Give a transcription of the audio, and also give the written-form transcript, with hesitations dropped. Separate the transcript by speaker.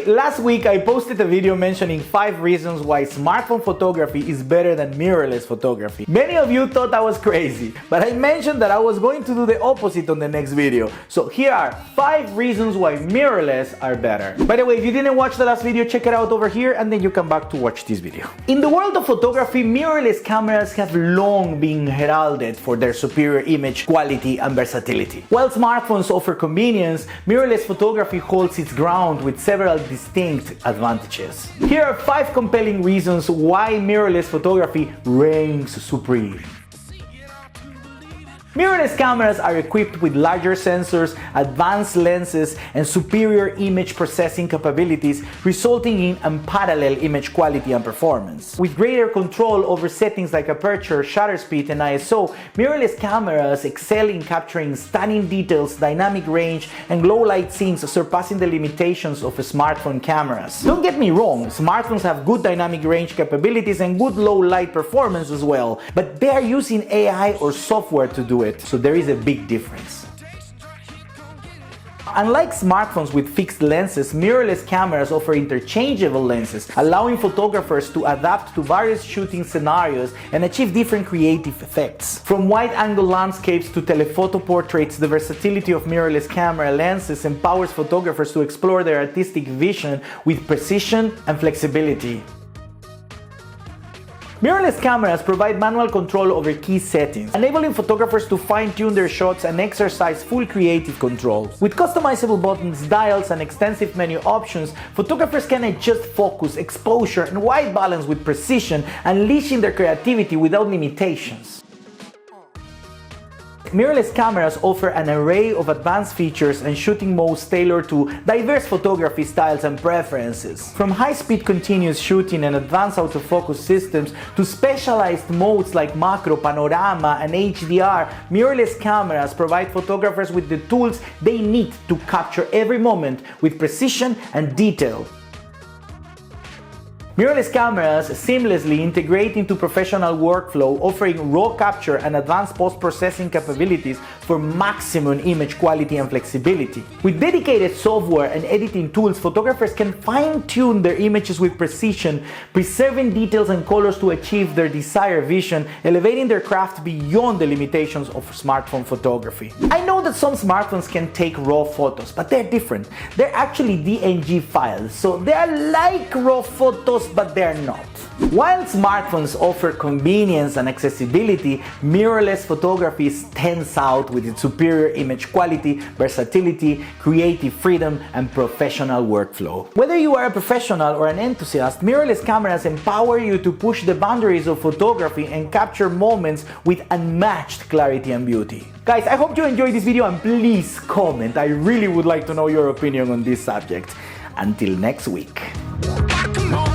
Speaker 1: Anyway, last week I posted a video mentioning 5 reasons why smartphone photography is better than mirrorless photography. Many of you thought I was crazy, but I mentioned that I was going to do the opposite on the next video. So here are 5 reasons why mirrorless are better. By the way, if you didn't watch the last video, check it out over here and then you come back to watch this video. In the world of photography, mirrorless cameras have long been heralded for their superior image quality and versatility. While smartphones offer convenience, mirrorless photography holds its ground with several distinct advantages. Here are 5 compelling reasons why mirrorless photography reigns supreme. Mirrorless cameras are equipped with larger sensors, advanced lenses, and superior image processing capabilities, resulting in unparalleled image quality and performance. With greater control over settings like aperture, shutter speed, and ISO, mirrorless cameras excel in capturing stunning details, dynamic range, and low light scenes, surpassing the limitations of smartphone cameras. Don't get me wrong, smartphones have good dynamic range capabilities and good low light performance as well, but they are using AI or software to do it, so there is a big difference. Unlike smartphones with fixed lenses, mirrorless cameras offer interchangeable lenses, allowing photographers to adapt to various shooting scenarios and achieve different creative effects. From wide-angle landscapes to telephoto portraits, the versatility of mirrorless camera lenses empowers photographers to explore their artistic vision with precision and flexibility. Mirrorless cameras provide manual control over key settings, enabling photographers to fine-tune their shots and exercise full creative control. With customizable buttons, dials, and extensive menu options, photographers can adjust focus, exposure, and white balance with precision, unleashing their creativity without limitations. Mirrorless cameras offer an array of advanced features and shooting modes tailored to diverse photography styles and preferences. From high-speed continuous shooting and advanced autofocus systems to specialized modes like macro, panorama, and HDR, mirrorless cameras provide photographers with the tools they need to capture every moment with precision and detail. Mirrorless cameras seamlessly integrate into professional workflow, offering raw capture and advanced post-processing capabilities for maximum image quality and flexibility. With dedicated software and editing tools, photographers can fine-tune their images with precision, preserving details and colors to achieve their desired vision, elevating their craft beyond the limitations of smartphone photography. I know that some smartphones can take raw photos, but they're different. They're actually DNG files, so they are like raw photos, but they're not. While smartphones offer convenience and accessibility, mirrorless photography stands out with its superior image quality, versatility, creative freedom, and professional workflow. Whether you are a professional or an enthusiast, mirrorless cameras empower you to push the boundaries of photography and capture moments with unmatched clarity and beauty. Guys, I hope you enjoyed this video and please comment. I really would like to know your opinion on this subject. Until next week.
Speaker 2: Come on.